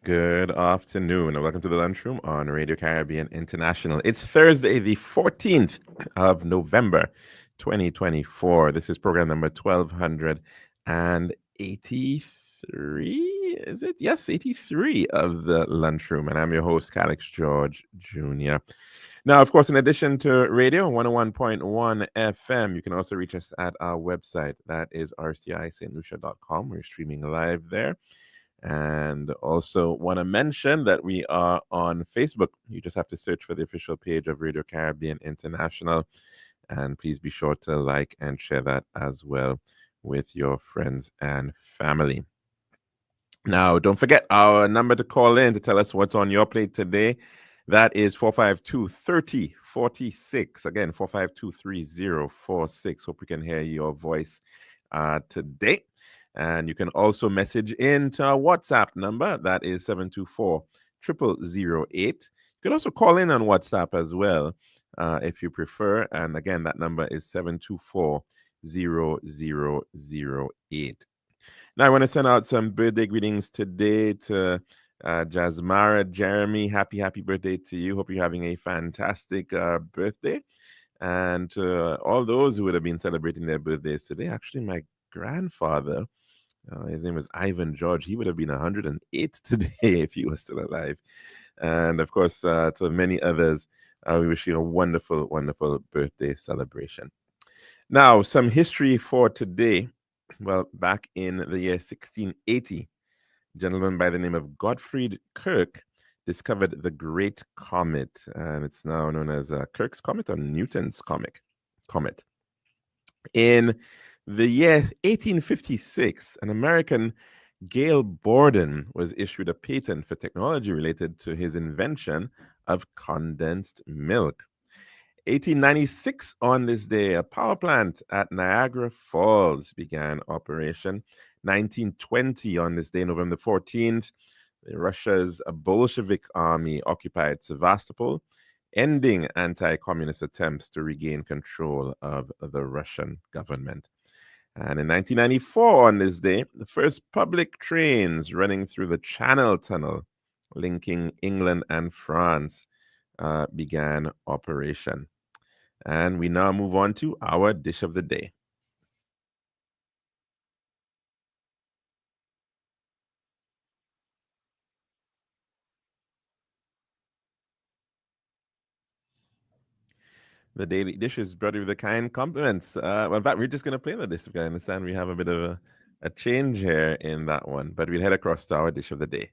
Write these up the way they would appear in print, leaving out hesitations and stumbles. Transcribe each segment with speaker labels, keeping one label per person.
Speaker 1: Good afternoon, and welcome to the Lunchroom on Radio Caribbean International. It's Thursday, the 14th of November, 2024. This is program number 1283. Is it? Yes, 83 of the Lunchroom. And I'm your host, Calixte George Jr. Now, of course, in addition to radio 101.1 FM, you can also reach us at our website. That is rcistlucia.com. We're streaming live there. And also want to mention that we are on Facebook. You just have to search for the official page of Radio Caribbean International. And please be sure to like and share that as well with your friends and family. Now, don't forget our number to call in to tell us what's on your plate today. That is 452 3046. Again, 452 3046. Hope we can hear your voice today. And you can also message in to our WhatsApp number. That is 724 0008. You can also call in on WhatsApp as well if you prefer. And again, that number is 724 0008. Now, I want to send out some birthday greetings today to Jasmara Jeremy. Happy birthday to you. Hope you're having a fantastic birthday. And to all those who would have been celebrating their birthdays today, actually, my grandfather, his name was Ivan George. He would have been 108 today if he was still alive. And of course, to many others, we wish you a wonderful, wonderful birthday celebration. Now, some history for today. Well, back in the year 1680, a gentleman by the name of Gottfried Kirk discovered the Great Comet, and it's now known as Kirk's Comet or Newton's Comet. In the year 1856, an American, Gale Borden, was issued a patent for technology related to his invention of condensed milk. 1896, on this day, a power plant at Niagara Falls began operation. 1920, on this day, November 14th, Russia's Bolshevik army occupied Sevastopol, ending anti-communist attempts to regain control of the Russian government. And in 1994, on this day, the first public trains running through the Channel Tunnel linking England and France began operation. And we now move on to our dish of the day. The daily dish is brought with the kind compliments. Well, in fact, we're just going to play the dish. I understand we have a bit of a change here in that one, but we'll head across to our dish of the day.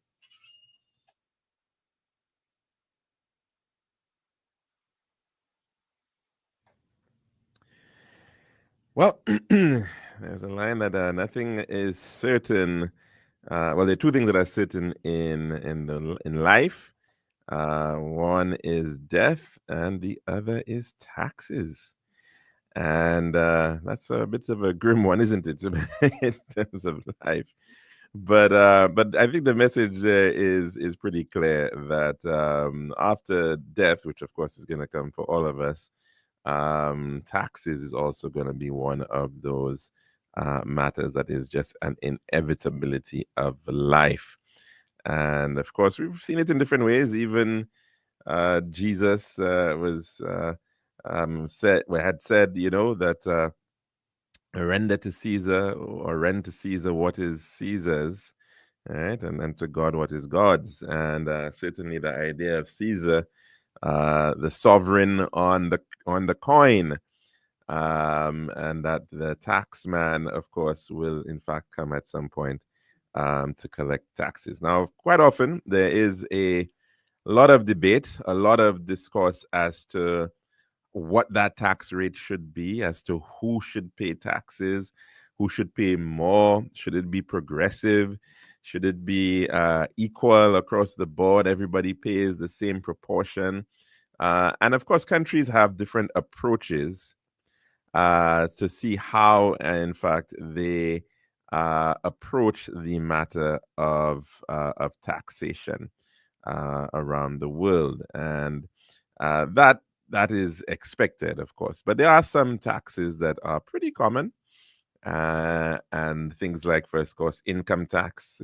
Speaker 1: Well, there's a line that nothing is certain. Well, there are two things that are certain in life. One is death, and the other is taxes. And that's a bit of a grim one, isn't it, in terms of life? But I think the message there is pretty clear that after death, which of course is going to come for all of us, taxes is also going to be one of those matters that is just an inevitability of life. And of course, we've seen it in different ways. Even Jesus was had said, that render to Caesar or rend to Caesar what is Caesar's, right, and to God what is God's. And certainly the idea of Caesar, the sovereign on the coin, and that the tax man, of course, will in fact come at some point to collect taxes. Now, quite often there is a lot of debate, a lot of discourse as to what that tax rate should be, as to who should pay taxes, who should pay more, should it be progressive, should it be equal across the board, everybody pays the same proportion. And of course, countries have different approaches to see how, in fact, they approach the matter of taxation around the world, and that is expected, of course. But there are some taxes that are pretty common, and things like, first, of course, income tax.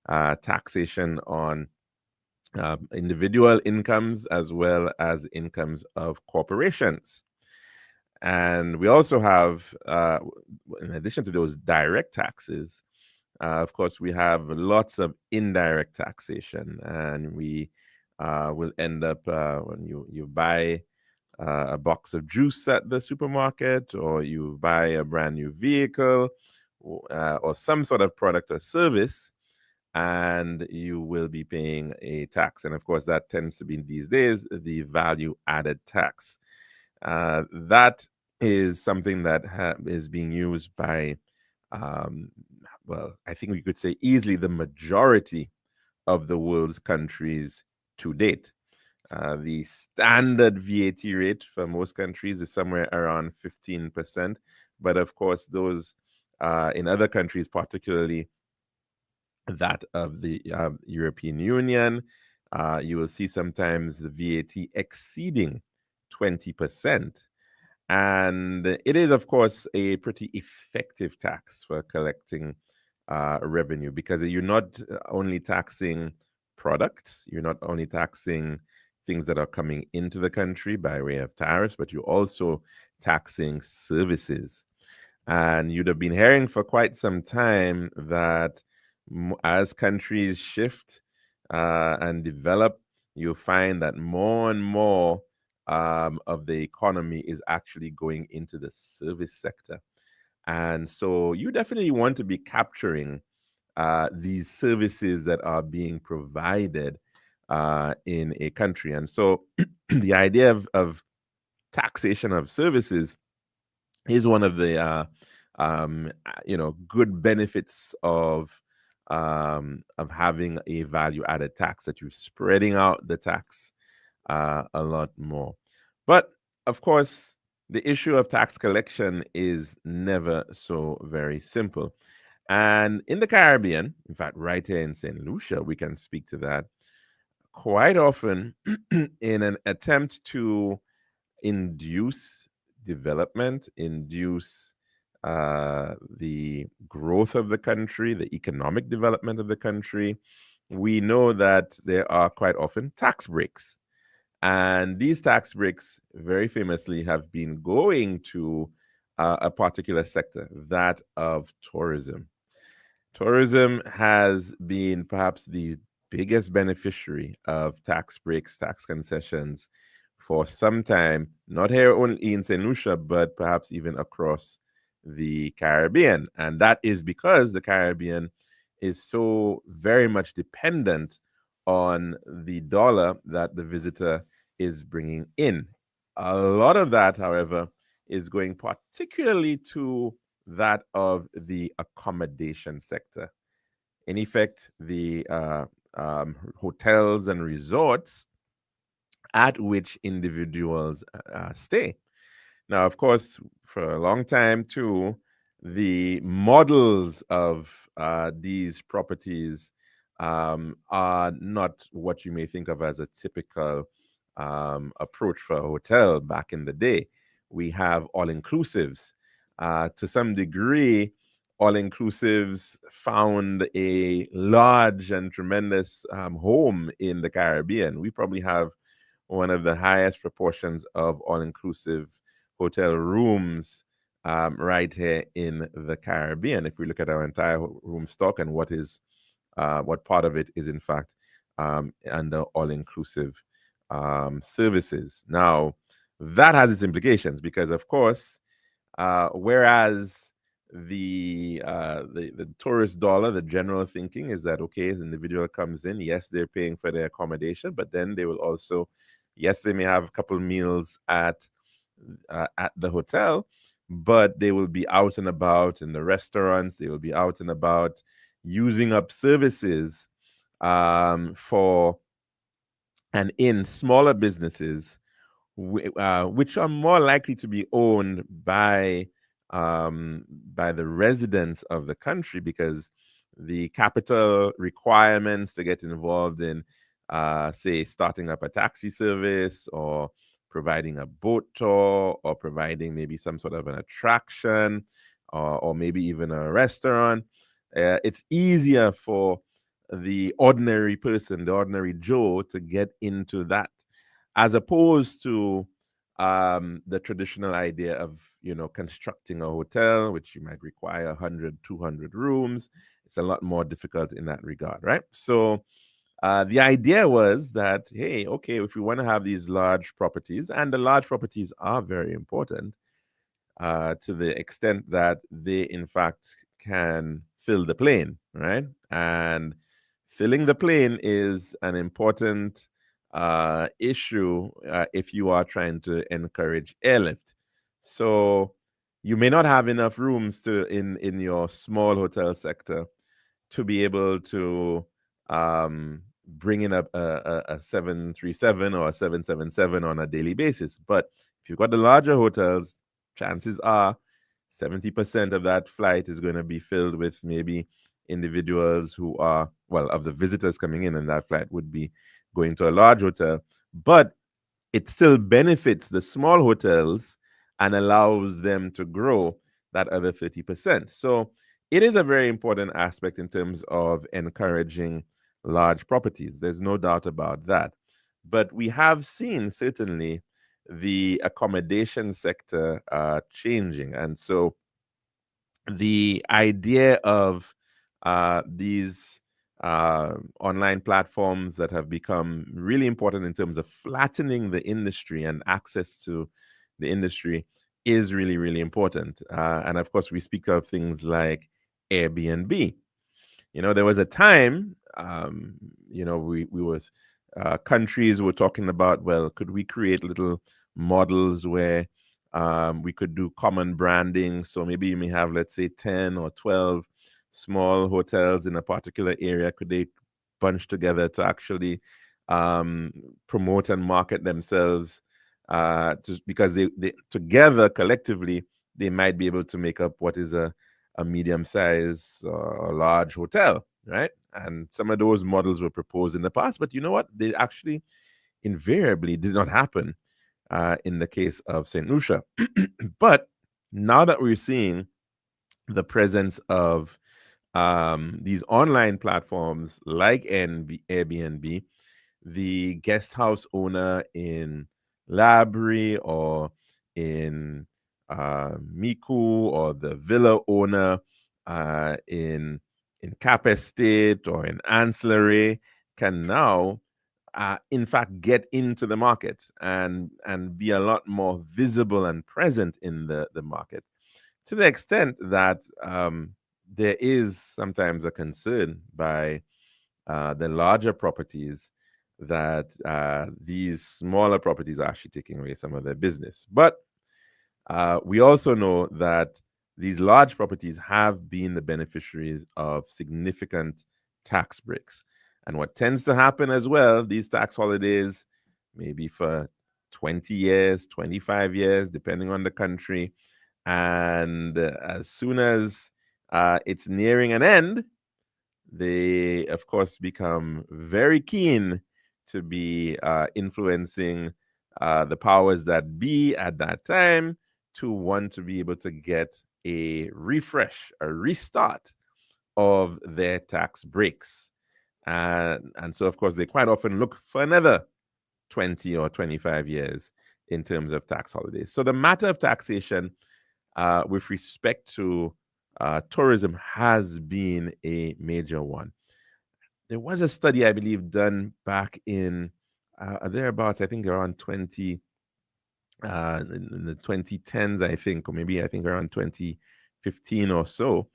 Speaker 1: taxation on individual incomes as well as incomes of corporations. And we also have, in addition to those direct taxes, of course, we have lots of indirect taxation, and we will end up when you buy a box of juice at the supermarket, or you buy a brand new vehicle, or some sort of product or service, and you will be paying a tax. And of course, that tends to be these days the value added tax. That is something that is being used by, well, I think we could say easily the majority of the world's countries to date. The standard VAT rate for most countries is somewhere around 15%. But of course, those in other countries, particularly that of the European Union, you will see sometimes the VAT exceeding 20%. And it is, of course, a pretty effective tax for collecting revenue, because you're not only taxing products, you're not only taxing things that are coming into the country by way of tariffs, but you're also taxing services. And you'd have been hearing for quite some time that as countries shift and develop, you find that more and more of the economy is actually going into the service sector. And so you definitely want to be capturing these services that are being provided in a country. And so the idea of taxation of services is one of the good benefits of having a value added tax, that you're spreading out the tax a lot more. But of course, the issue of tax collection is never so very simple. And in the Caribbean, in fact, right here in St. Lucia, we can speak to that quite often in an attempt to induce development, induce the growth of the country, the economic development of the country. We know that there are quite often tax breaks. And these tax breaks, very famously, have been going to a particular sector, that of tourism. Tourism has been perhaps the biggest beneficiary of tax breaks, tax concessions for some time, not here only in St. Lucia, but perhaps even across the Caribbean. And that is because the Caribbean is so very much dependent on the dollar that the visitor is bringing in. A lot of that, however, is going particularly to that of the accommodation sector. In effect, the hotels and resorts at which individuals stay. Now, of course, for a long time too, the models of these properties are not what you may think of as a typical approach for a hotel back in the day. We have all inclusives. To some degree, all inclusives found a large and tremendous home in the Caribbean. We probably have one of the highest proportions of all inclusive hotel rooms right here in the Caribbean. If we look at our entire room stock and what part of it is in fact under all inclusive services. Now, that has its implications because, of course, whereas the tourist dollar, the general thinking is that, okay, the individual comes in, yes, they're paying for their accommodation, but then they will also, yes, they may have a couple meals at the hotel, but they will be out and about in the restaurants. They will be out and about using up services for and in smaller businesses, which are more likely to be owned by the residents of the country, because the capital requirements to get involved in, say, starting up a taxi service or providing a boat tour or providing maybe some sort of an attraction or maybe even a restaurant, it's easier for the ordinary person, the ordinary Joe, to get into that, as opposed to the traditional idea of, constructing a hotel, which you might require 100, 200 rooms. It's a lot more difficult in that regard, right? So the idea was that, hey, okay, if we want to have these large properties, and the large properties are very important, to the extent that they, in fact, can fill the plane, right? And filling the plane is an important issue if you are trying to encourage airlift. So you may not have enough rooms in your small hotel sector to be able to bring in a 737 or a 777 on a daily basis. But if you've got the larger hotels, chances are 70% of that flight is going to be filled with maybe individuals who are, well, of the visitors coming in that flight would be going to a large hotel. But it still benefits the small hotels and allows them to grow that other 30%. So it is a very important aspect in terms of encouraging large properties. There's no doubt about that. But we have seen certainly the accommodation sector changing. And so the idea of these online platforms that have become really important in terms of flattening the industry and access to the industry is really, really important. And of course, we speak of things like Airbnb. There was a time, we was countries were talking about, well, could we create little models where we could do common branding? So maybe you may have, let's say, 10 or 12 small hotels in a particular area. Could they bunch together to actually promote and market themselves? Because they together collectively, they might be able to make up what is a medium size or large hotel, right? And some of those models were proposed in the past, but you know what? They actually invariably did not happen in the case of St. Lucia. But now that we're seeing the presence of these online platforms like Airbnb, the guest house owner in Labrie or in Miku, or the villa owner in Cap Estate or in Ancillary can now, in fact, get into the market and be a lot more visible and present in the market, to the extent that there is sometimes a concern by the larger properties that these smaller properties are actually taking away some of their business. But we also know that these large properties have been the beneficiaries of significant tax breaks. And what tends to happen as well, these tax holidays, maybe for 20 years, 25 years, depending on the country. And as soon as it's nearing an end, they, of course, become very keen to be influencing the powers that be at that time to want to be able to get a refresh, a restart of their tax breaks. And so, of course, they quite often look for another 20 or 25 years in terms of tax holidays. So the matter of taxation with respect to tourism has been a major one. There was a study, I believe, done back in thereabouts, I think around in the 2010s, I think, or maybe I think around 2015 or so,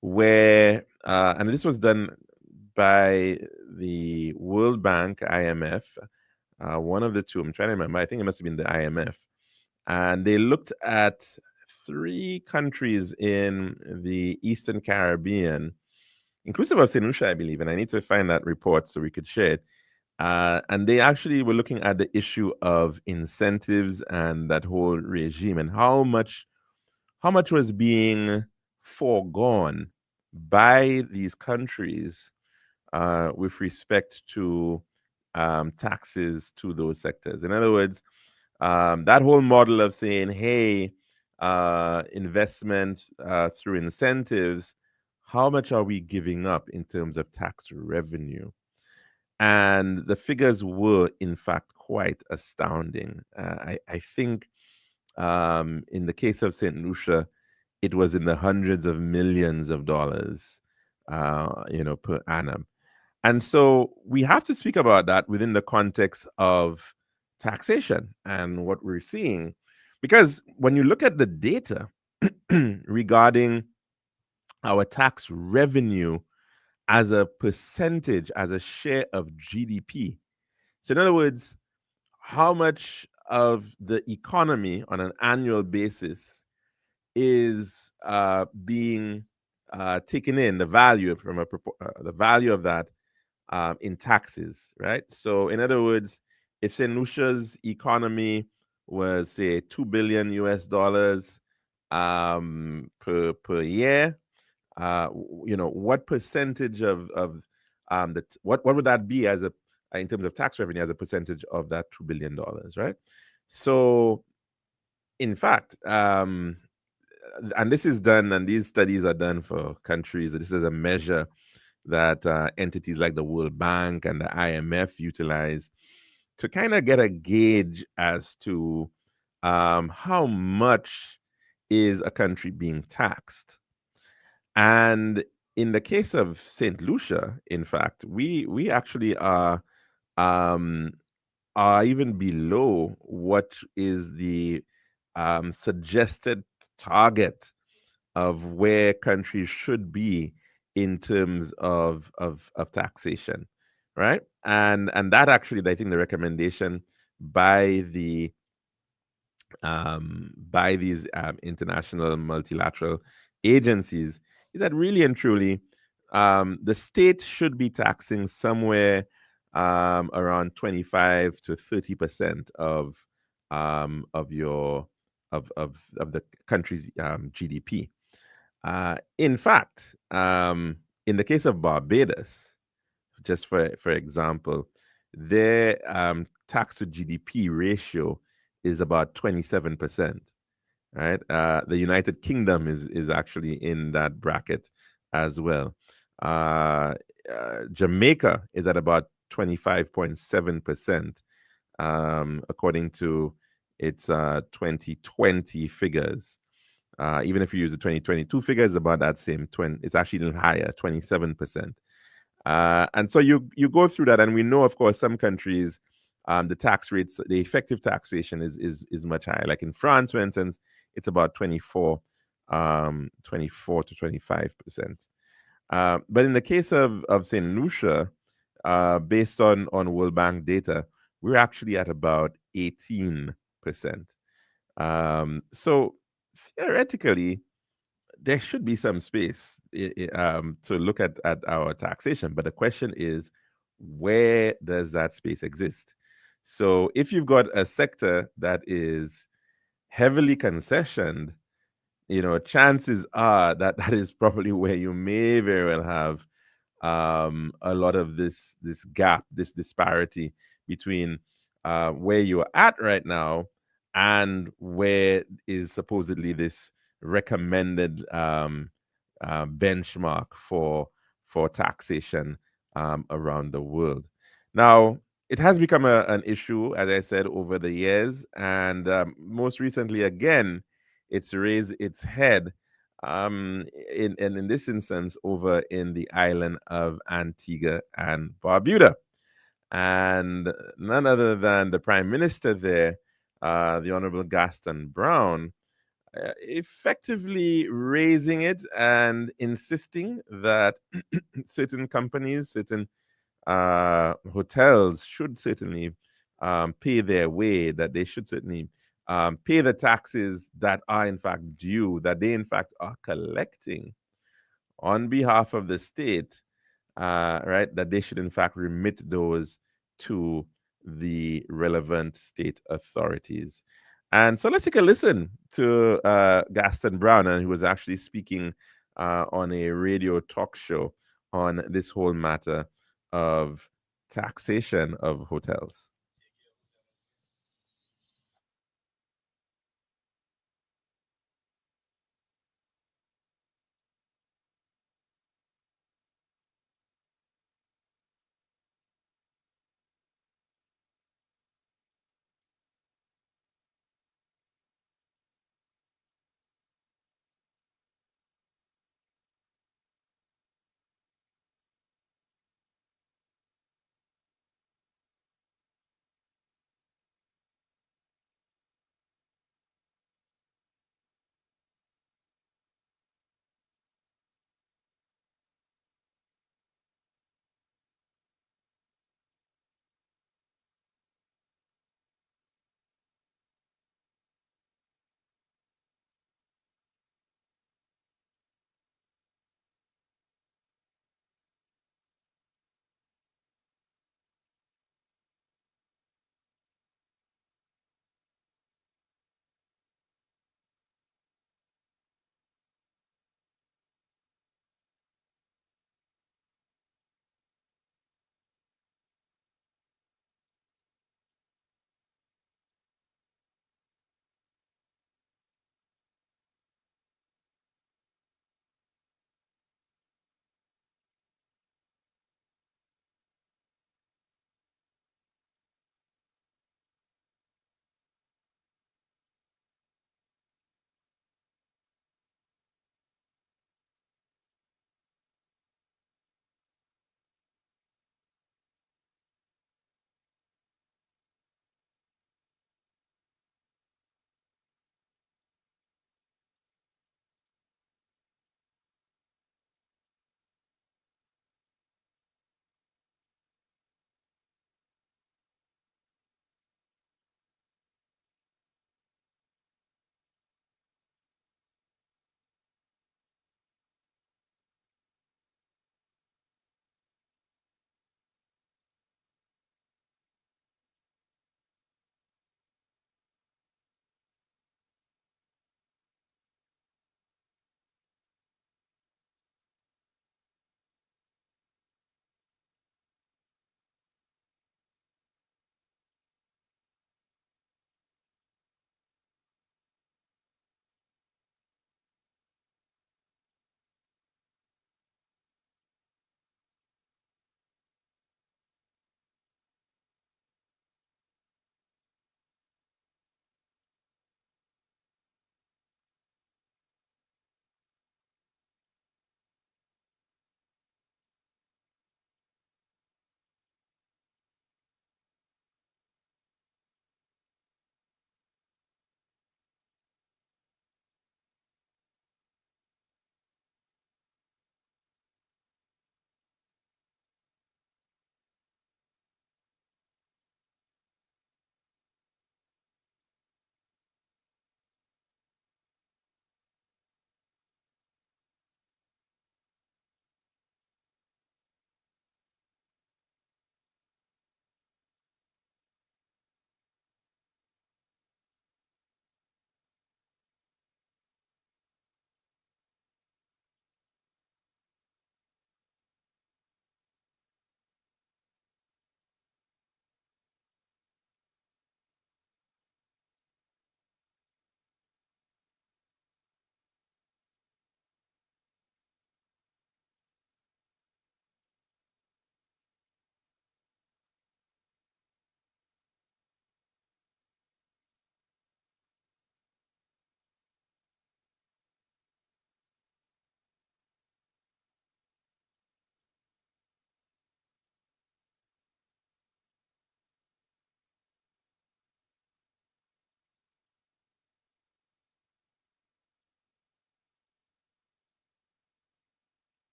Speaker 1: where, and this was done by the World Bank, IMF, one of the two. I'm trying to remember. I think it must have been the IMF. And they looked at 3 countries in the Eastern Caribbean, inclusive of St. Lucia, I believe. And I need to find that report so we could share it. And they actually were looking at the issue of incentives and that whole regime, and how much was being foregone by these countries with respect to taxes to those sectors. In other words, that whole model of saying, hey, investment through incentives, how much are we giving up in terms of tax revenue? And the figures were, in fact, quite astounding. I think in the case of St. Lucia, it was in the hundreds of millions of dollars, per annum. And so we have to speak about that within the context of taxation and what we're seeing. Because when you look at the data regarding our tax revenue as a percentage, as a share of GDP, so in other words, how much of the economy on an annual basis is being taken in, the value from the value of that in taxes, right? So, in other words, if St. Lucia's economy was say 2 billion US dollars per year, what percentage of what would that be as a in terms of tax revenue as a percentage of that $2 billion, right? So, in fact, and this is done, and these studies are done for countries. This is a measure that entities like the World Bank and the IMF utilize to kind of get a gauge as to how much is a country being taxed. And in the case of Saint Lucia, in fact, we actually um, are even below what is the suggested target of where countries should be in terms of taxation, right? And that actually, I think, the recommendation by these international multilateral agencies is that really and truly the state should be taxing somewhere around 25 to 30% of the country's GDP. In fact, in the case of Barbados, just for example, their tax to GDP ratio is about 27%. Right, the United Kingdom is actually in that bracket as well. Jamaica is at about 25.7%, according to its 2020 figures. Even if you use the 2022 figures, about that same 20, it's actually even higher, 27%. And so you go through that, and we know, of course, some countries, the tax rates, the effective taxation is much higher. Like in France, for instance, it's about 24 to 25%. But in the case of St. Lucia, based on World Bank data, we're actually at about 18%. So theoretically, there should be some space to look at our taxation. But the question is, where does that space exist? So if you've got a sector that is heavily concessioned, chances are that that is probably where you may very well have a lot of this gap, this disparity between where you're at right now and where is supposedly this recommended benchmark for taxation around the world. Now, it has become an issue, as I said, over the years, and most recently, again, it's raised its head in this instance over in the island of Antigua and Barbuda. And none other than the prime minister there, the Honorable Gaston Brown, effectively raising it and insisting that certain companies, certain hotels should certainly pay their way, that they should certainly pay the taxes that are in fact due, that they in fact are collecting on behalf of the state, right? That they should in fact remit those to the relevant state authorities. And so let's take a listen to Gaston Brown, and he was actually speaking on a radio talk show on this whole matter of taxation of hotels.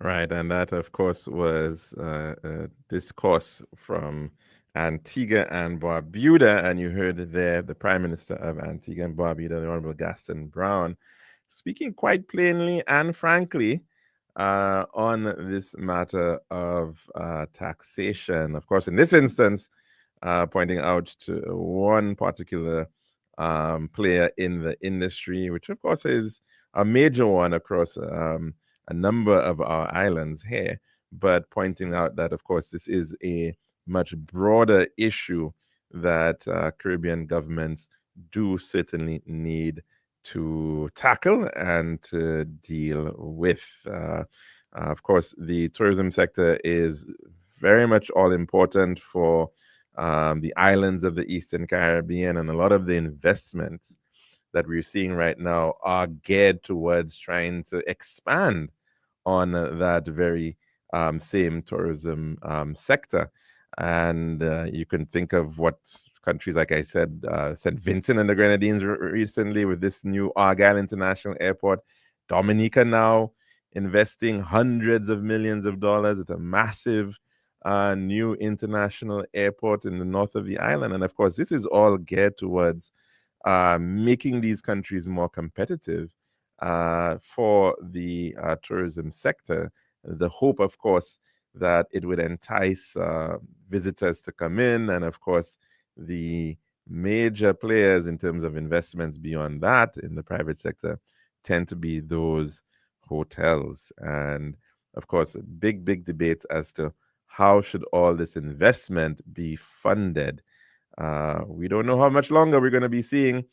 Speaker 1: Right, and that, of course, was a discourse from Antigua and Barbuda, and you heard there the Prime Minister of Antigua and Barbuda, the Honorable Gaston Brown, speaking quite plainly and frankly on this matter of taxation. Of course, in this instance, pointing out to one particular player in the industry, which, of course, is a major one across a number of our islands here, but pointing out that, of course, this is a much broader issue that Caribbean governments do certainly need to tackle and to deal with. Of course, the tourism sector is very much all important for the islands of the Eastern Caribbean, and a lot of the investments that we're seeing right now are geared towards trying to expand on that very same tourism sector. And you can think of what countries, like I said, St. Vincent and the Grenadines recently with this new Argyle International Airport, Dominica now investing hundreds of millions of dollars at a massive new international airport in the north of the island. And of course, this is all geared towards making these countries more competitive for the tourism sector. The hope, of course, that it would entice visitors to come in, and of course, the major players in terms of investments beyond that in the private sector tend to be those hotels. And of course, big debate as to how should all this investment be funded. We don't know how much longer we're going to be seeing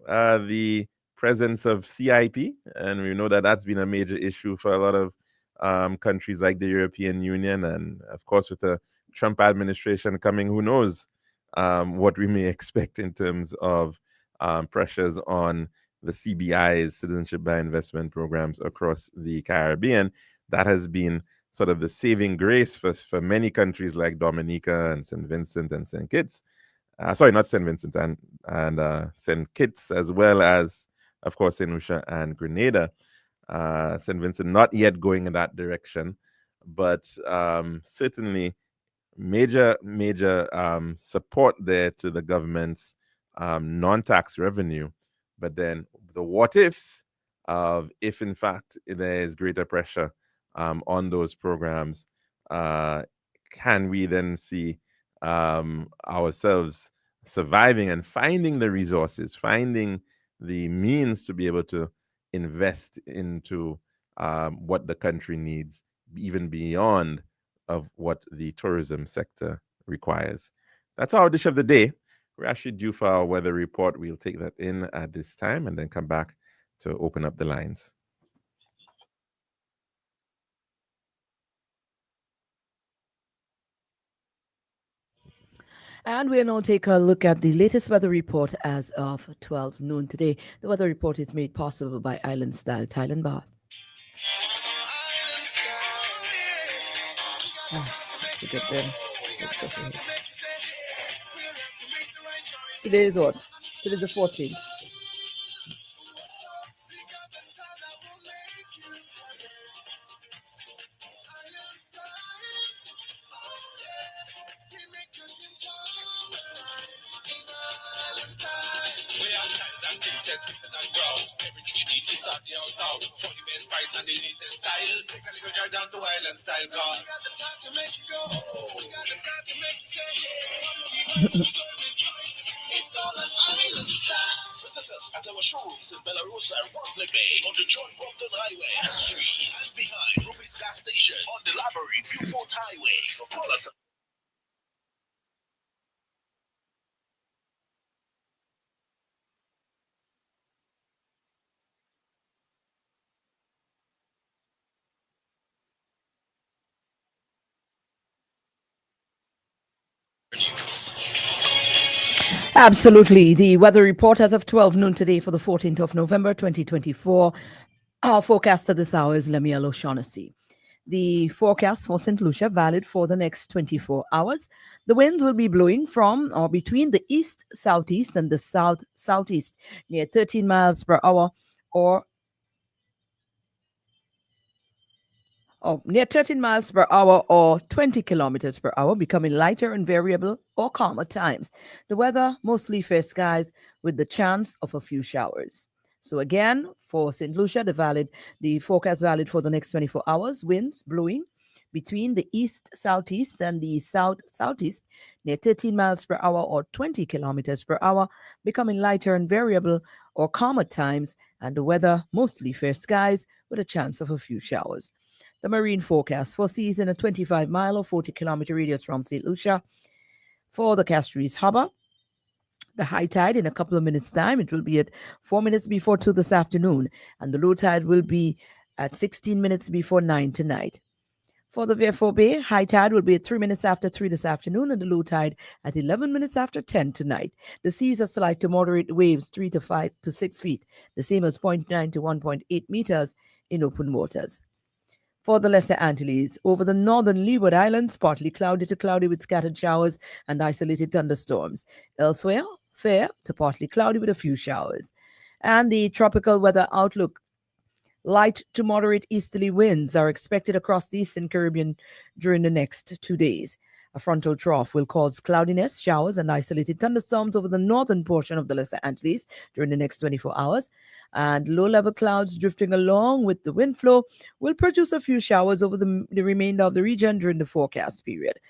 Speaker 1: the presence of CIP, and we know that that's been a major issue for a lot of countries like the European Union, and of course, with the Trump administration coming, who knows what we may expect in terms of pressures on the CBI's citizenship by investment programs across the Caribbean. That has been sort of the saving grace for many countries like Dominica and St. Vincent and St. Kitts. Sorry, not St. Vincent and St. Kitts, as well as, of course, St. Lucia and Grenada. St. Vincent not yet going in that direction, but certainly major support there to the government's non-tax revenue. But then the what ifs of if in fact there is greater pressure on those programs, uh, can we then see ourselves surviving and finding the resources, finding the means to be able to invest into what the country needs, even beyond of what the tourism sector requires. That's our dish of the day. We're actually due for our weather report. We'll take that in at this time and then come back to open up the lines.
Speaker 2: And we'll now take a look at the latest weather report as of 12 noon today. The weather report is made possible by Island Style Thailand Bath. Ah, it's a good thing. Let's go for it. Today is what? Today is the 14th. Absolutely. The weather report as of 12 noon today for the 14th of November 2024. Our forecast at this hour is Lemuel O'Shaughnessy. The forecast for St. Lucia valid for the next 24 hours. The winds will be blowing from or between the east southeast and the south southeast near 13 miles per hour or near 13 miles per hour or 20 kilometers per hour, becoming lighter and variable or calm at times. The weather mostly fair skies with the chance of a few showers. So again, for St. Lucia, the forecast valid for the next 24 hours, winds blowing between the east southeast and the south southeast near 13 miles per hour or 20 kilometers per hour, becoming lighter and variable or calm at times, and the weather mostly fair skies with a chance of a few showers. The marine forecast foresees in a 25-mile or 40-kilometer radius from St. Lucia. For the Castries Harbour, the high tide in a couple of minutes' time, it will be at 4 minutes before 2 this afternoon, and the low tide will be at 16 minutes before 9 tonight. For the Vieux Bay, high tide will be at 3 minutes after 3 this afternoon and the low tide at 11 minutes after 10 tonight. The seas are slight to moderate waves 3 to 5 to 6 feet, the same as zero point 0.9 to 1.8 meters in open waters. For the Lesser Antilles, over the northern Leeward Islands, partly cloudy to cloudy with scattered showers and isolated thunderstorms. Elsewhere, fair to partly cloudy with a few showers. And the tropical weather outlook: light to moderate easterly winds are expected across the eastern Caribbean during the next 2 days. A frontal trough will cause cloudiness, showers, and isolated thunderstorms over the northern portion of the Lesser Antilles during the next 24 hours. And low level clouds drifting along with the wind flow will produce a few showers over the remainder of the region during the forecast period.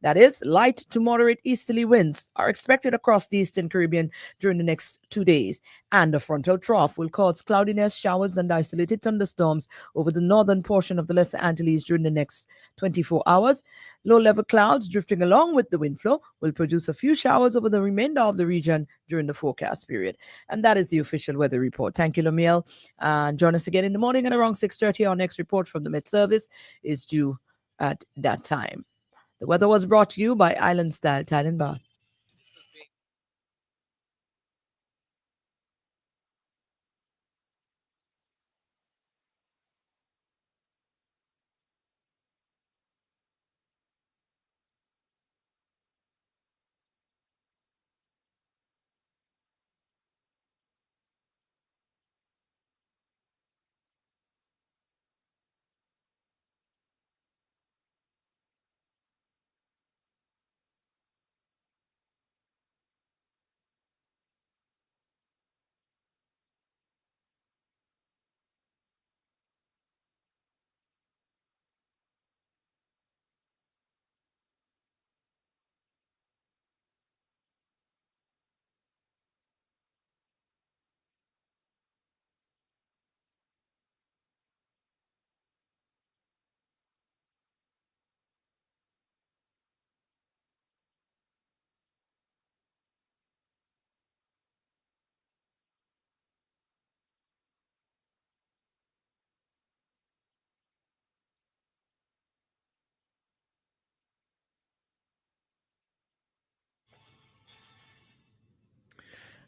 Speaker 2: That is, light to moderate easterly winds are expected across the eastern Caribbean during the next 2 days, and a frontal trough will cause cloudiness, showers, and isolated thunderstorms over the northern portion of the Lesser Antilles during the next 24 hours. Low level clouds drifting along with the wind flow will produce a few showers over the remainder of the region during the forecast period. And that is the official weather report. Thank you, Lamiel. And join us again in the morning at around 6:30. Our next report from the Met Service is due at that time. The weather was brought to you by Island Style Tile and Bar.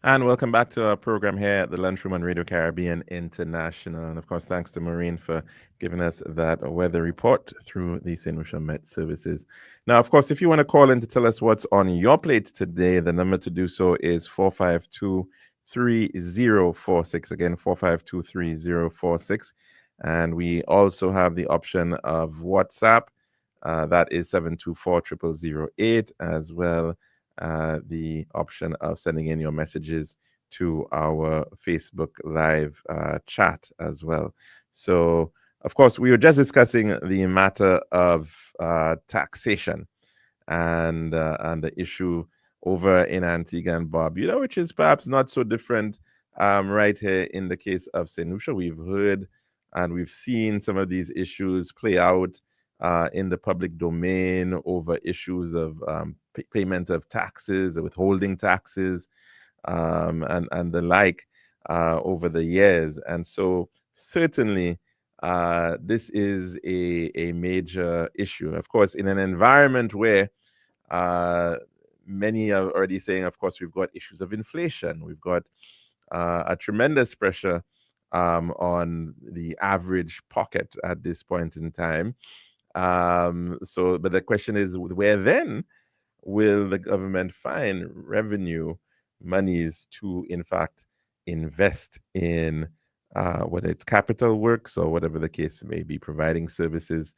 Speaker 1: And welcome back to our program here at the Lunchroom on Radio Caribbean International. And of course, thanks to Maureen for giving us that weather report through the St. Lucia Met Services. Now, of course, if you want to call in to tell us what's on your plate today, the number to do so is 452-3046. Again, 452-3046. And we also have the option of WhatsApp. That is 724-0008, as well the option of sending in your messages to our Facebook Live chat as well. So, of course, we were just discussing the matter of taxation and the issue over in Antigua and Barbuda, which is perhaps not so different right here in the case of St. Lucia. We've heard and we've seen some of these issues play out in the public domain over issues of payment of taxes, withholding taxes, and the like over the years. And so certainly this is a major issue. Of course, in an environment where many are already saying, of course, we've got issues of inflation. We've got a tremendous pressure on the average pocket at this point in time. But the question is, where then will the government find revenue monies to, in fact, invest in whether it's capital works or whatever the case may be, providing services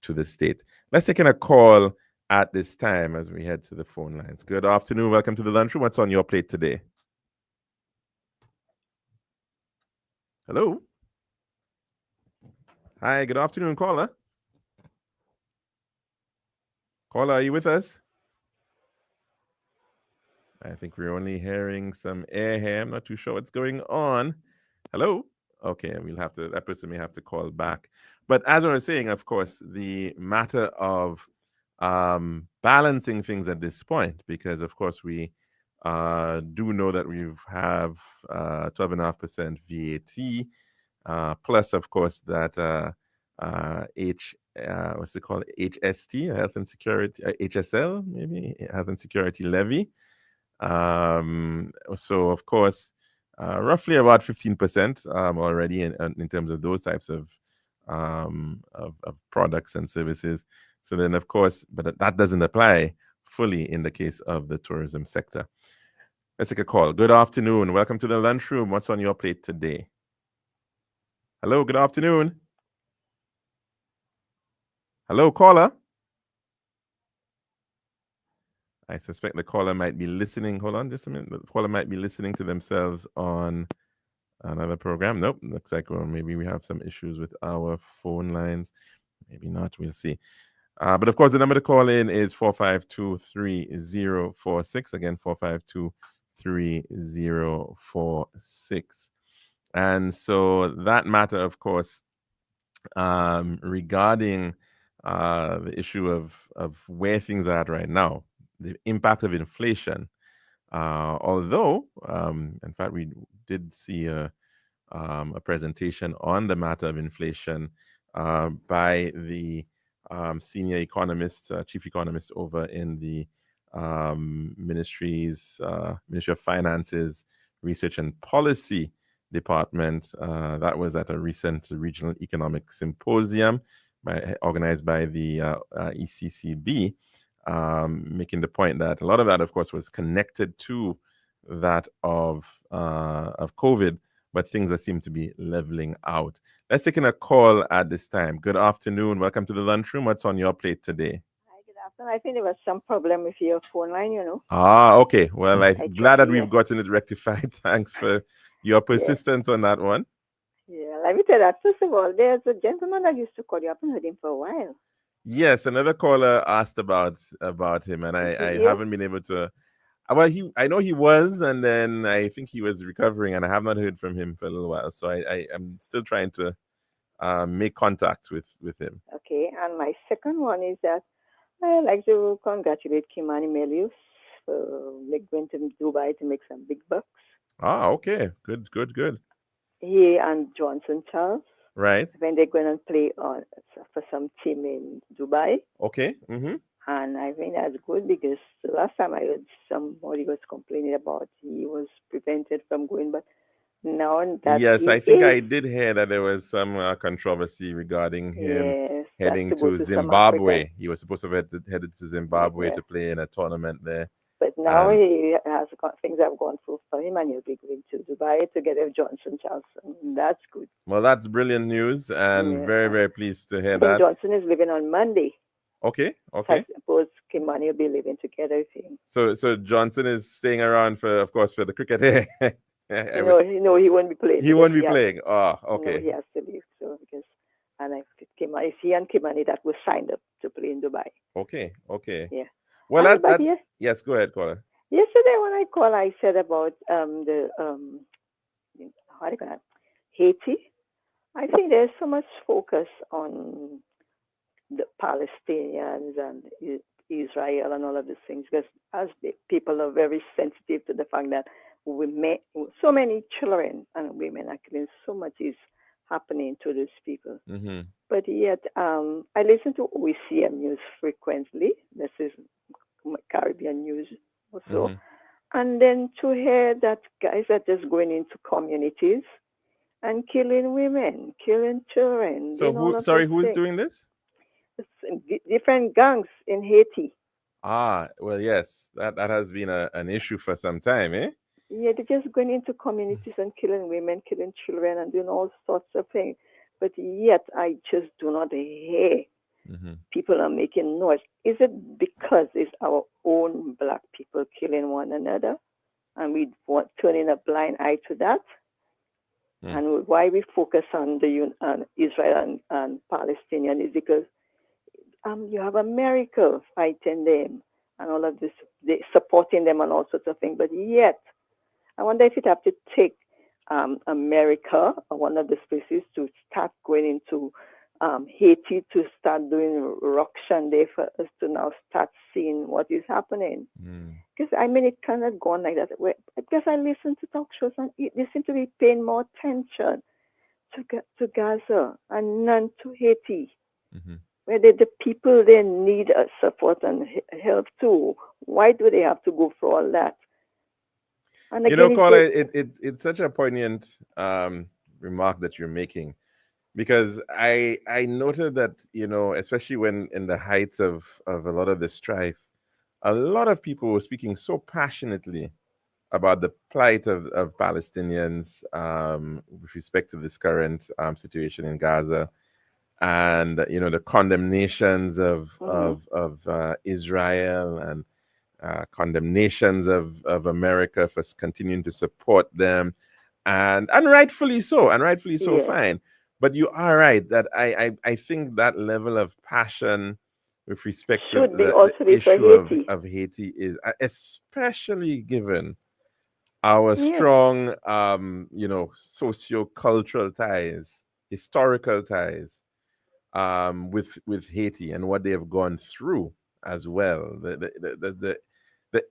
Speaker 1: to the state. Let's take in a call at this time as we head to the phone lines. Good afternoon. Welcome to the lunchroom. What's on your plate today? Hello. Hi, good afternoon, caller. Caller, are you with us? I think we're only hearing some air here. I'm not too sure what's going on. Hello? Okay, that person may have to call back. But as I was saying, of course, the matter of balancing things at this point, because of course we do know that we have 12.5% VAT, plus of course that what's it called, HST, Health and Security, HSL, maybe Health and Security Levy. So of course, roughly about 15% already in terms of those types of products and services. So then, of course, but that doesn't apply fully in the case of the tourism sector. Let's take a call. Good afternoon. Welcome to the lunchroom. What's on your plate today? Hello, good afternoon. Hello, caller. I suspect the caller might be listening. Hold on just a minute. The caller might be listening to themselves on another program. Nope. Looks like maybe we have some issues with our phone lines. Maybe not. We'll see. But of course, the number to call in is 452-3046. Again, 452-3046. And so that matter, of course, regarding the issue of where things are at right now, the impact of inflation. Although, in fact, we did see a presentation on the matter of inflation by the senior economist, chief economist over in the Ministry of Finance's Research and Policy Department. That was at a recent regional economic symposium organized by the ECCB, making the point that a lot of that, of course, was connected to that of COVID, but things that seem to be leveling out. Let's take in a call at this time. Good afternoon. Welcome to the lunchroom. What's on your plate today?
Speaker 3: Hi, good afternoon. I think there was some problem with your phone line,
Speaker 1: Okay. Well, I'm glad that we've gotten it rectified. Thanks for your persistence on that one.
Speaker 3: Yeah, let me tell you that. First of all, there's a gentleman that used to call you up and heard him for a while.
Speaker 1: Yes, another caller asked about him, and I haven't been able to. Well, I know he was, and then I think he was recovering, and I have not heard from him for a little while. So I am still trying to make contact with him.
Speaker 3: Okay, and my second one is that I'd like to congratulate Kimani Melius for going to Dubai to make some big bucks.
Speaker 1: Okay. Good.
Speaker 3: He and Johnson Charles.
Speaker 1: Right.
Speaker 3: When they're going to play for some team in Dubai.
Speaker 1: Okay. Mm-hmm.
Speaker 3: And I think that's good because the last time I heard somebody was complaining about he was prevented from going, but now that
Speaker 1: yes, I think I did hear that there was some controversy regarding him heading to Zimbabwe. He was supposed to have headed to Zimbabwe to play in a tournament there.
Speaker 3: But now he has things have gone through for him, and he'll be going to Dubai together with Johnson Charlson. That's good.
Speaker 1: Well, that's brilliant news, and very, very pleased to hear that.
Speaker 3: Johnson is leaving on Monday.
Speaker 1: Okay.
Speaker 3: I suppose Kimani will be living together with him.
Speaker 1: So Johnson is staying around for the cricket here.
Speaker 3: No, he won't be playing.
Speaker 1: He won't be playing. Okay.
Speaker 3: No, he has to leave. So he and Kimani that was signed up to play in Dubai.
Speaker 1: Okay.
Speaker 3: Yeah.
Speaker 1: Well, yes. Go ahead, caller.
Speaker 3: Yesterday when I called, I said about Haiti. I think there's so much focus on the Palestinians and Israel and all of these things because as people are very sensitive to the fact that so many children and women are killing, so much is happening to these people.
Speaker 1: Mm-hmm.
Speaker 3: But yet, I listen to OECM news frequently. This is Caribbean news also. Mm-hmm. And then to hear that guys are just going into communities and killing women, killing children.
Speaker 1: So who's doing this?
Speaker 3: Different gangs in Haiti.
Speaker 1: Well, yes, that has been an issue for some time, eh?
Speaker 3: Yeah, they're just going into communities and killing women, killing children, and doing all sorts of things. But yet, I just do not hear
Speaker 1: Mm-hmm.
Speaker 3: people are making noise. Is it because it's our own black people killing one another, and we want turning a blind eye to that?
Speaker 1: Mm.
Speaker 3: And why we focus on Israel and Palestinian is because you have America fighting them and all of this, they supporting them and all sorts of things. But yet, I wonder if it have to take America or one of the species to start going into Haiti to start doing ruction there for us to now start seeing what is happening.
Speaker 1: Mm.
Speaker 3: Because I mean, it cannot go on like that. Because I listen to talk shows and they seem to be paying more attention to Gaza and none to Haiti,
Speaker 1: Mm-hmm.
Speaker 3: where the people there need support and help too. Why do they have to go for all that? And
Speaker 1: You know,
Speaker 3: again, is
Speaker 1: Carla,
Speaker 3: that
Speaker 1: it's such a poignant remark that you're making, because I noted that, you know, especially when in the heights of a lot of the strife, a lot of people were speaking so passionately about the plight of Palestinians, with respect to this current situation in Gaza, and you know, the condemnations
Speaker 3: mm-hmm.
Speaker 1: of Israel, and condemnations of America for continuing to support them, and rightfully so, and rightfully so,
Speaker 3: Yes,
Speaker 1: fine. But you are right that I think that level of passion with respect to
Speaker 3: should be
Speaker 1: the
Speaker 3: also be for
Speaker 1: issue
Speaker 3: Haiti.
Speaker 1: of Haiti is, especially given our
Speaker 3: Yes,
Speaker 1: strong, you know, socio-cultural ties, historical ties, with Haiti and what they have gone through as well. The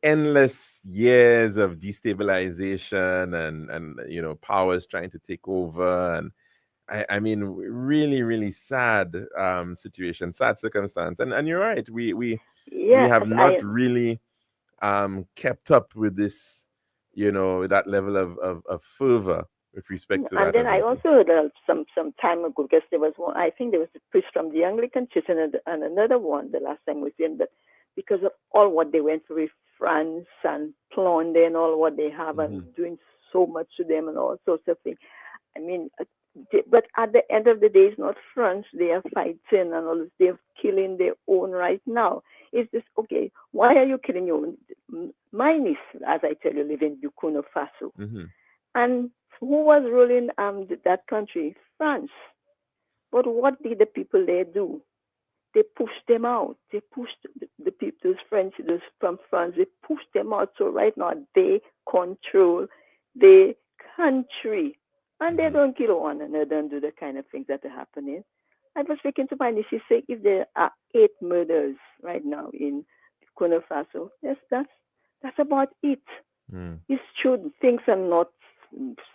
Speaker 1: endless years of destabilization, and you know, powers trying to take over, and I mean, really, really sad situation, sad circumstance. And you're right, we
Speaker 3: yes,
Speaker 1: have not
Speaker 3: I
Speaker 1: really kept up with this, you know, that level of fervor with respect to
Speaker 3: and
Speaker 1: that
Speaker 3: then
Speaker 1: of
Speaker 3: I
Speaker 1: Haiti.
Speaker 3: also heard some time ago because there was one. I think there was a priest from the Anglican Church and another one the last time we seen that because of all what they went through with France and plunder and all what they have and
Speaker 1: Hmm.
Speaker 3: doing so much to them and all sorts of things. I mean, but at the end of the day, it's not France they are fighting and all this. They're killing their own right now. Is this okay? Why are you killing your own? My niece, as I tell you, live in Burkina Faso.
Speaker 1: Hmm.
Speaker 3: And who was ruling that country? France. But what did the people there do? They pushed them out. They pushed the people, those French, those from France, they pushed them out. So right now they control the country. And they
Speaker 1: Hmm.
Speaker 3: don't kill one another and do the kind of things that are happening. I was speaking to my niece. She said if there are 8 murders right now in Burkina Faso, yes, that's about it.
Speaker 1: Mm.
Speaker 3: It's true things are not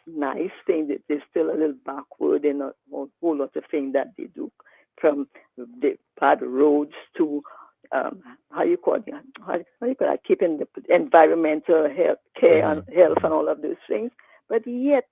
Speaker 3: nice. Things that they're still a little backward in a whole lot of things that they do, from the bad roads to how you call it, how you call it, keeping the environmental health care and
Speaker 1: Hmm.
Speaker 3: health
Speaker 1: Hmm.
Speaker 3: and all of those things. But yet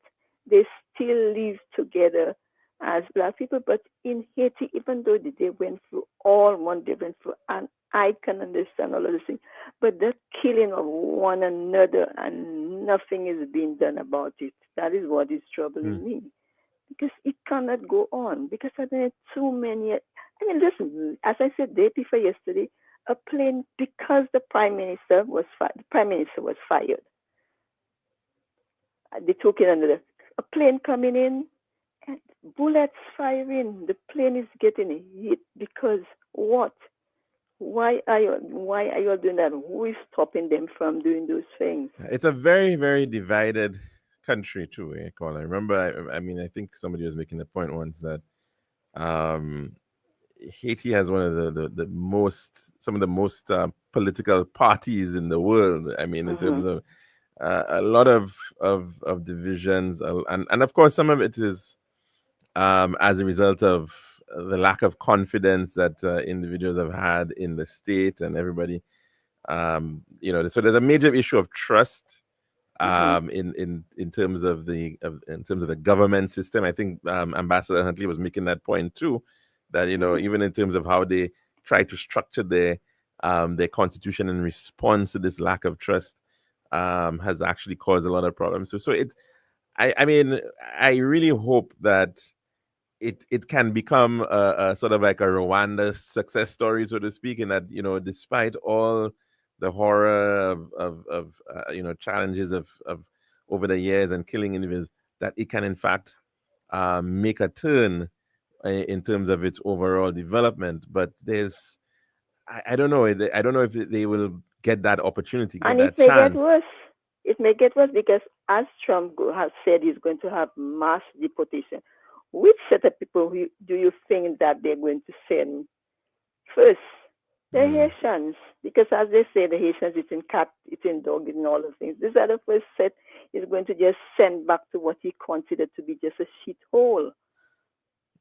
Speaker 3: they still live together as black people. But in Haiti, even though they went through all one they went through, and I can understand all of those things, but the killing of one another and nothing is being done about it. That is what is
Speaker 1: Hmm.
Speaker 3: troubling me because it cannot go on because there are too many. I mean, listen, as I said day before yesterday, a plane because the prime minister was fired. They took in another a plane coming in and bullets firing. The plane is getting hit because what? Why are you doing that? Who is stopping them from doing those things?
Speaker 1: It's a very, very divided country too, Colin. I remember, I mean, I think somebody was making the point once that um, Haiti has one of the most, some of the most political parties in the world. I mean, in terms
Speaker 3: Mm-hmm.
Speaker 1: of a lot of divisions, and of course, some of it is as a result of the lack of confidence that individuals have had in the state and everybody. You know, so there's a major issue of trust
Speaker 3: Mm-hmm.
Speaker 1: in terms of in terms of the government system. I think Ambassador Huntley was making that point too, that you know,
Speaker 3: Mm-hmm.
Speaker 1: even in terms of how they try to structure their constitution in response to this lack of trust, has actually caused a lot of problems. So I mean, I really hope that it can become a sort of like a Rwanda success story, so to speak, in that, despite all the horror of challenges of over the years and killing individuals, that it can in fact make a turn in terms of its overall development. But I don't know. I don't know if they will get that opportunity, get
Speaker 3: And it
Speaker 1: that
Speaker 3: may get
Speaker 1: chance.
Speaker 3: worse. It may get worse because, as Trump has said, he's going to have mass deportation. Which set of people do you think that they're going to send first? The
Speaker 1: Mm,
Speaker 3: Haitians, because as they say, the Haitians, it's in cat, it's in dog, and all those things. This other first set is going to just send back to what he considered to be just a shithole.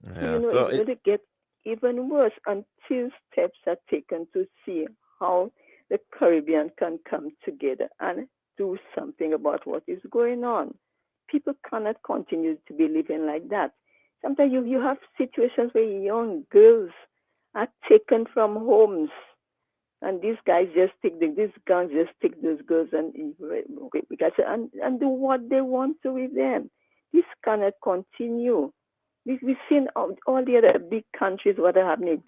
Speaker 3: So,
Speaker 1: yeah. So
Speaker 3: it's going to get even worse until steps are taken to see how the Caribbean can come together and do something about what is going on. People cannot continue to be living like that. Sometimes you have situations where young girls are taken from homes, and these guys just these gangs just take those girls and do what they want to with them. This cannot continue. We've seen all the other big countries what are happening,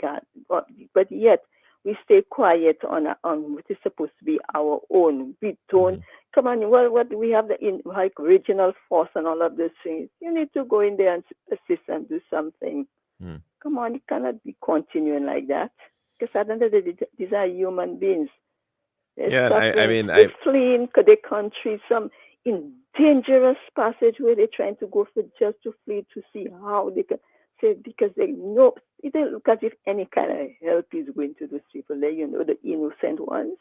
Speaker 3: but yet we stay quiet on what is supposed to be our own. We don't
Speaker 1: mhm.
Speaker 3: come on. Well, what we have like regional force and all of those things. You need to go in there and assist and do something.
Speaker 1: Mm.
Speaker 3: Come on, it cannot be continuing like that. Because at the end of the day, these are human beings. They're
Speaker 1: Yeah, and I
Speaker 3: suffering.
Speaker 1: mean,
Speaker 3: They're fleeing their country, some in dangerous passage where they're trying to go for just to flee to see how they can say, because they know it doesn't look as if any kind of help is going to those people. There, the innocent ones.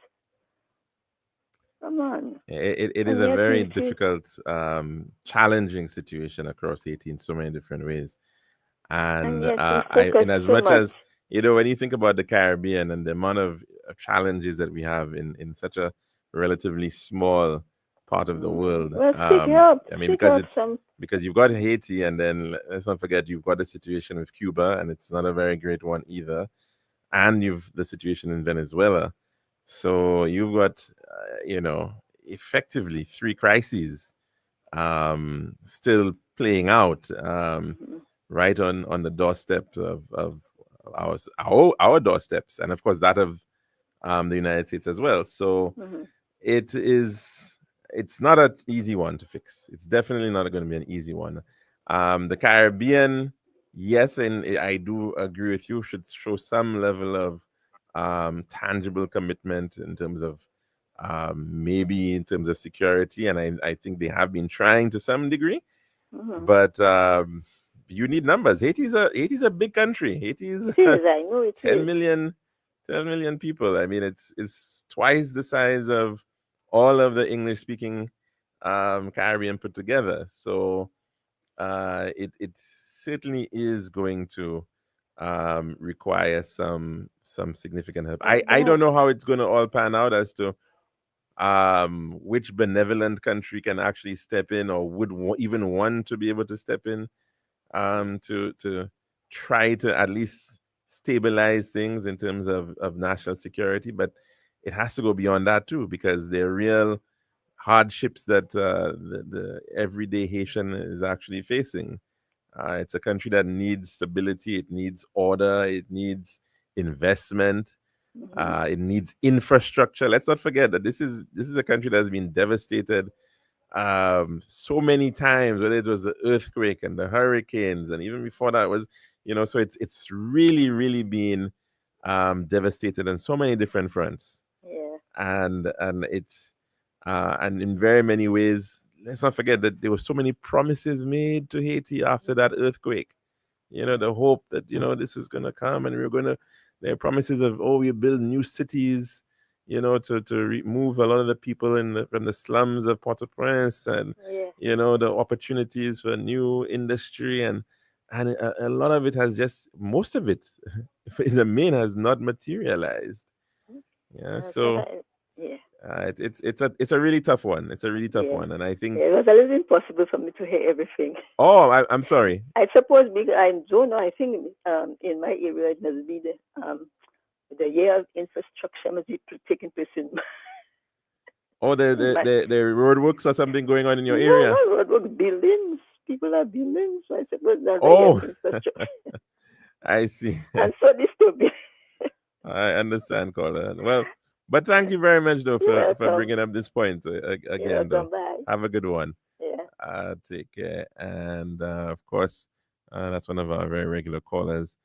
Speaker 3: Come on.
Speaker 1: it is
Speaker 3: And
Speaker 1: a
Speaker 3: yet
Speaker 1: very
Speaker 3: we see,
Speaker 1: difficult, challenging situation across Haiti in so many different ways.
Speaker 3: and
Speaker 1: And
Speaker 3: yet we
Speaker 1: in
Speaker 3: focus
Speaker 1: as
Speaker 3: too
Speaker 1: much
Speaker 3: much.
Speaker 1: as, when you think about the Caribbean and the amount of challenges that we have in such a relatively small part of the world,
Speaker 3: Well,
Speaker 1: I mean,
Speaker 3: seek help some.
Speaker 1: because you've got Haiti, and then let's not forget you've got the situation with Cuba, and it's not a very great one either, and you've the situation in Venezuela. So you've got, effectively three crises still playing out,
Speaker 3: Mhm,
Speaker 1: right on the doorstep of our doorsteps, and of course that of the United States as well. So
Speaker 3: mhm,
Speaker 1: it is it's not an easy one to fix. It's definitely not going to be an easy one. The Caribbean, yes, and I do agree with you, should show some level of tangible commitment in terms of maybe in terms of security, and I think they have been trying to some degree,
Speaker 3: mhm.
Speaker 1: but you need numbers. Haiti's a big country. Haiti is
Speaker 3: It is. I know it
Speaker 1: 10
Speaker 3: is.
Speaker 1: million 10 million people. I mean, it's twice the size of all of the English speaking Caribbean put together. So it certainly is going to require some significant help.
Speaker 3: It
Speaker 1: I
Speaker 3: does.
Speaker 1: don't know how it's going to all pan out as to which benevolent country can actually step in, or would even want to be able to step in to try to at least stabilize things in terms of national security. But it has to go beyond that too, because there are real hardships that the everyday Haitian is actually facing. It's a country that needs stability, it needs order, it needs investment,
Speaker 3: Mhm,
Speaker 1: it needs infrastructure. Let's not forget that this is a country that has been devastated so many times, whether it was the earthquake and the hurricanes, and even before that was, so it's really, really been devastated on so many different fronts.
Speaker 3: yeah.
Speaker 1: And it's and in very many ways, let's not forget that there were so many promises made to Haiti after that earthquake. The hope that this is going to come, and we're going to, there are promises of, oh, we build new cities, to remove a lot of the people from the slums of Port-au-Prince, and
Speaker 3: Yeah.
Speaker 1: the opportunities for new industry, and a lot of it has just, most of it in the main, has not materialized. Yeah,
Speaker 3: That's what
Speaker 1: so
Speaker 3: yeah.
Speaker 1: it's a really tough one. It's a really tough
Speaker 3: Yeah.
Speaker 1: one, and I think,
Speaker 3: Yeah. It was a little impossible for me to hear everything.
Speaker 1: oh, I'm sorry.
Speaker 3: I suppose because I don't know. I think in my area it must be the year of infrastructure must be taking place in
Speaker 1: Oh, the roadworks or something going on in your area.
Speaker 3: No, roadwork buildings. People are building. So I said, well, now they're
Speaker 1: Oh,
Speaker 3: getting such
Speaker 1: I see.
Speaker 3: and so disturbing.
Speaker 1: I understand, Colin. Well, but thank you very much, though,
Speaker 3: You're
Speaker 1: for
Speaker 3: welcome.
Speaker 1: bringing up this point
Speaker 3: You're
Speaker 1: again, though.
Speaker 3: welcome. Bye.
Speaker 1: Have a good one.
Speaker 3: Yeah.
Speaker 1: Take care. And of course, that's one of our very regular callers,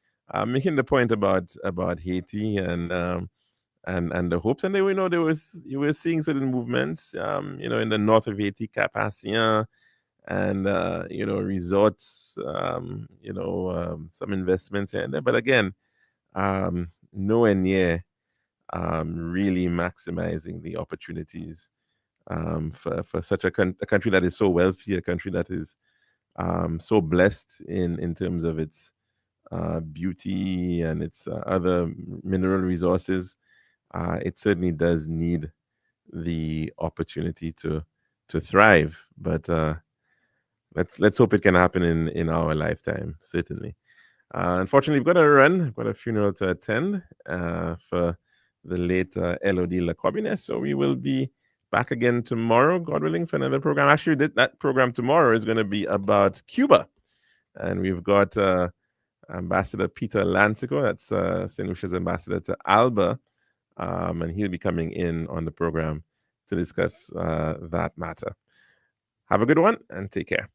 Speaker 1: making the point about Haiti and the hopes. And they, you were seeing certain movements, in the north of Haiti, Cap Haitien, and resorts, some investments here and there. But again, nowhere near really maximizing the opportunities for such a country that is so wealthy, a country that is so blessed in terms of its beauty and its other mineral resources. It certainly does need the opportunity to thrive. But let's hope it can happen in our lifetime. Certainly. Unfortunately, we've got to run. I've got a funeral to attend for the late Elodie Lacobine. So we will be back again tomorrow, God willing, for another program. Actually, that program tomorrow is going to be about Cuba. And we've got Ambassador Peter Lansico, that's St. Lucia's ambassador to Alba. And he'll be coming in on the program to discuss that matter. Have a good one and take care.